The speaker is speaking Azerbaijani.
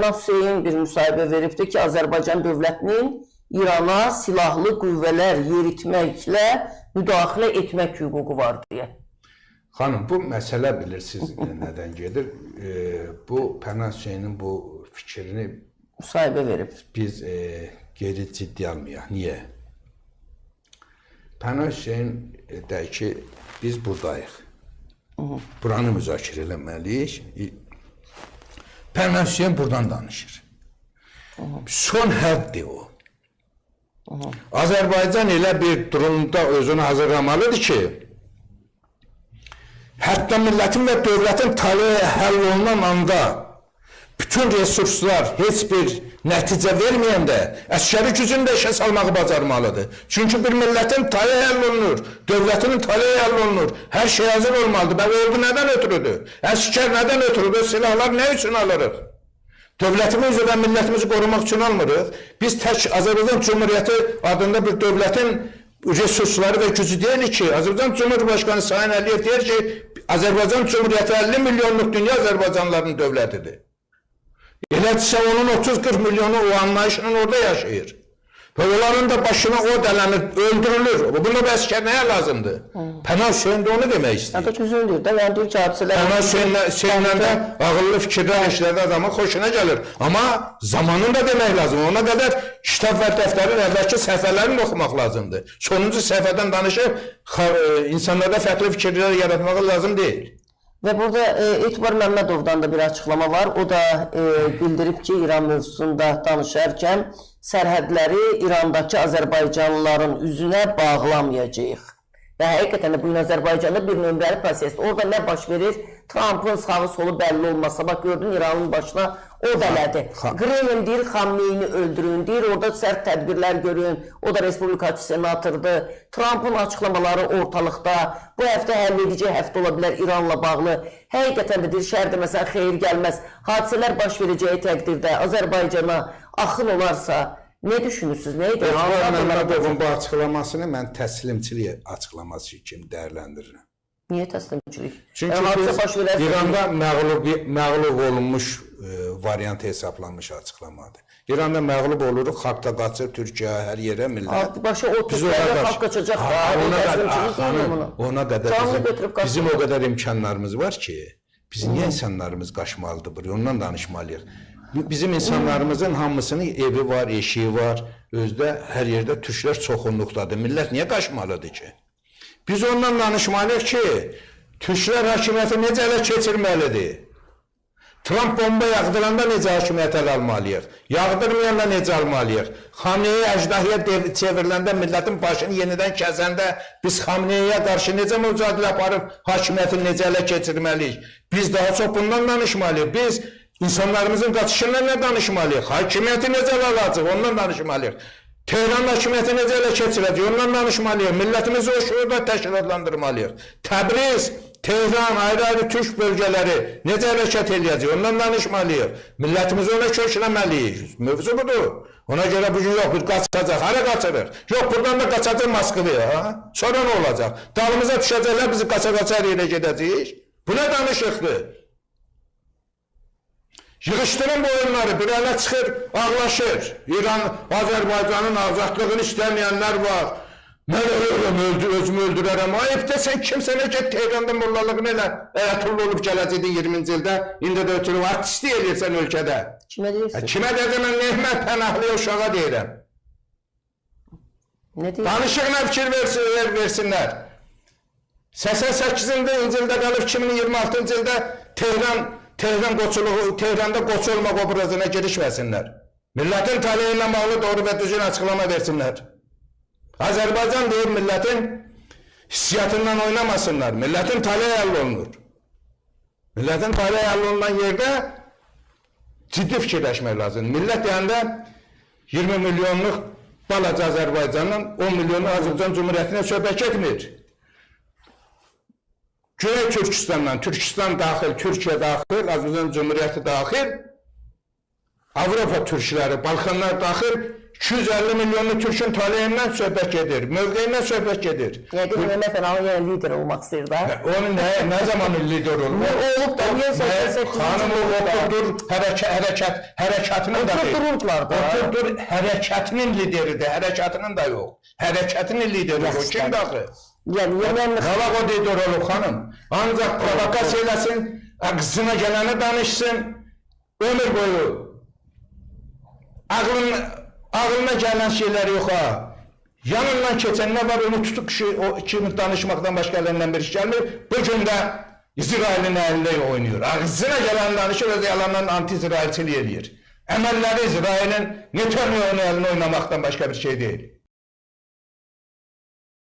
Hüseyin bir müsahibə veribdir ki, Azərbaycan dövlətinin İrana silahlı qüvvələr yeritməklə müdaxilə etmək hüququ var deyə. Xanım, bu məsələ bilirsiniz nədən gedir? Bu Pənah Hüseynin bu fikrini müsahibə verib. Biz geri ciddi almayaq. Niyə? Pənah Hüseyin deyir ki, biz buradayıq. Buranı müzakirə eləməliyik. Pənah Hüseyin buradan danışır. Son həddir o. Azərbaycan elə bir durumda özünü hazırlamalıdır ki, hətta milletin və dövlətin taleyi həll olunan anda bütün resurslar heç bir nəticə verməyəndə əskəri gücünü də işə salmağı bacarmalıdır. Çünki bir milletin taleyi həll olunur, dövlətinin taleyi həll olunur, hər şey hazır olmalıdır. Və ordu nədən ötürüdür? Əskər nədən ötürüdür? Silahlar nə üçün alırıq? Dövlətimizi və millətimizi qorumaq üçün almırıq. Biz tək Azərbaycan Cumhuriyyəti adında bir dövlətin resursları və gücü deyil ki, Azərbaycan Cumhurbaşqanı Sayın Əliyev deyir ki, Azərbaycan Cumhuriyyəti 50 milyonluq dünya Azərbaycanlıların dövlətidir. Elədirsə onun 30-40 milyonu o anlayışla orada yaşayır. Və onların da başına o dələnir, öldürülür. Buna da əskər nəyə lazımdır? Pənah Hüseyin də onu demək istəyir. Hətta düzündür də, yəni deyir ki, hadisələr... Pənah Hüseyinlə də ağıllı fikirlər, işlərdə adamın xoşuna gəlir. Amma zamanını da demək lazım. Ona qədər kitab və dəftərin əvvəlki səhifələrini oxumaq lazımdır. Sonuncu səhifədən danışıb, insanlarda fərqli fikirlər yaratmağı lazım deyil. Və burada Etibar Məmmədovdan da bir açıqlama var. O da bildirib ki, İran mövzusunda danışarkən sərhədləri İrandakı Azərbaycanlıların üzünə bağlamayacağıq. Və həqiqətən də bu gün Azərbaycanda bir nömrəli prosesdir. Orada nə baş verir? Trampın sağı solu bəlli olmasa, bax gördün İranın başına o dələdi. Qreyin deyir, Xamneyini öldürün, deyir, orada sərt tədbirlər görün. O da Respublikaçı senatordur. Trampın açıqlamaları ortalıqda. Bu həftə həll edici həftə ola bilər İranla bağlı. Həqiqətən də deyir, şəhərdə məsələn xeyir gəlməz. Hadisələr baş verəcəyi təqdirdə Azərbaycana axın olarsa, ne düşünürsünüz? Neydi? Məmmədovun bu açıqlamasını mən təslimçilik açıqlaması kimi dəyərləndirirəm. Niyə təslimçilik? Çünki biz İranda məğlub olunmuş variant hesablanmış açıqlamadır. İranda məğlub oluruq, xalq da qaçır, Türkiyə, hər yerə, millət. Başa o Türklərdə xalq qaçacaq da. Ona qədər bizim o qədər imkanlarımız var ki, biz niyə insanlarımız qaçmalıdır buraya, ondan danışmalıyıq. Bizim insanlarımızın hamısının evi var, eşiği var, özdə hər yerdə türklər çoxunluqdadır. Millət niyə qaçmalıdır ki? Biz ondan danışmalıyıq ki, türklər hakimiyyəti necə ələ keçirməlidir? Trump bomba yağdıranda necə hakimiyyət ələ almalıyıq? Yağdırmayanla necə almalıyıq? Xamneyi əjdahıya çevriləndə, millətin başını yenidən kəsəndə biz Xamneyiyə qarşı necə mücadilə aparıb hakimiyyəti necə ələ keçirməliyik? Biz daha çox bundan danışmalıyıq. Biz İnsanlarımızın qaçışından nə danışmalıyıq? Hakimiyyəti necə alacaq? Ondan danışmalıyıq. Tehran hakimiyyəti necə ələ keçirəcək? Ondan danışmalıyıq. Millətimizi o şuurda təşkilatlandırmalıyıq. Təbriz, Tehran, ayrı-ayrı türk bölgələri necə hərəkət edəcək? Ondan danışmalıyıq. Millətimizi ona kökləməliyik. Mövzu budur. Ona görə bugün yox, bir qaçacaq. Hara qaçırıq? Yox, buradan da qaçacaq Moskvaya. Sonra nə olacaq? Dalımıza düşəcəklər, bizi qaça-qaça yerə gedəcəyik. Bu nə danışıqdır? Yığışdırın bu oyunları, bir ələ çıxır, ağlaşır. İran, Azərbaycanın azadlığını istəməyənlər var. Mən ölürüm, özümü öldürərəm. Ayıbda sən kimsənə get Tehranda mollalığını elə. Əyətullah olub gələcəkdin 20-ci ildə. İndi də ötürüm, artistlik edirsən ölkədə. Kimə deyirsin? Kimə deyirsən, mən Mehmet Pənahlıya uşağa deyirəm. Ne deyirsin? Danışıq nə fikir versinlər. 88-ci ildə qalıb 2026-cı ildə Tehranda qoçu olmaq obrazına girişməsinlər. Millətin taleyi ilə bağlı doğru və düzgün açıqlama versinlər. Azərbaycan deyib millətin hissiyatından oynamasınlar. Millətin taleyi həll olunur. Millətin taleyi həll olunan yerdə ciddi fikirləşmək lazım. Millət deyəndə 20 milyonluq balaca Azərbaycanın 10 milyonu Azərbaycan Cumhuriyyətinə söhbət etmir. Güney Türkistandan, Türkistan daxil, Türkiyə daxil, Azərbaycan Cumhuriyyəti daxil, Avropa türkləri, Balkanlar daxil 250 milyonlu Türk'ün taleyindən söhbət gedir, mövqeyindən söhbət gedir. Yəqin Mehmet Əli yəni lider olmaq istəyir də. Onu nə zaman lider olur? Olub da niyə xanım oturdur, hərəkatının da deyil. Otururdular da. Oturdur, hərəkatının lideridir, hərəkatının da yox. Hərəkatının lideri o, kimdir axı? Yəni, Qalaq o lider olub xanım. Ancaq provokasiya eləsin, qızına gələni danışsın, ömür boyu. Ağlına gələn şeylər yox ha. Yanından keçən nə var, onu tutub kimi danışmaqdan başqa əllərindən bir iş gəlmir. Bu gün də İsrailin əlində oynayır. Ağzına gələn danışır, öz yalandan anti-İsrailçilik eləyir. Əməlləri İsrailin Netanyahu'nun əlini oynamaqdan başqa bir şey deyil.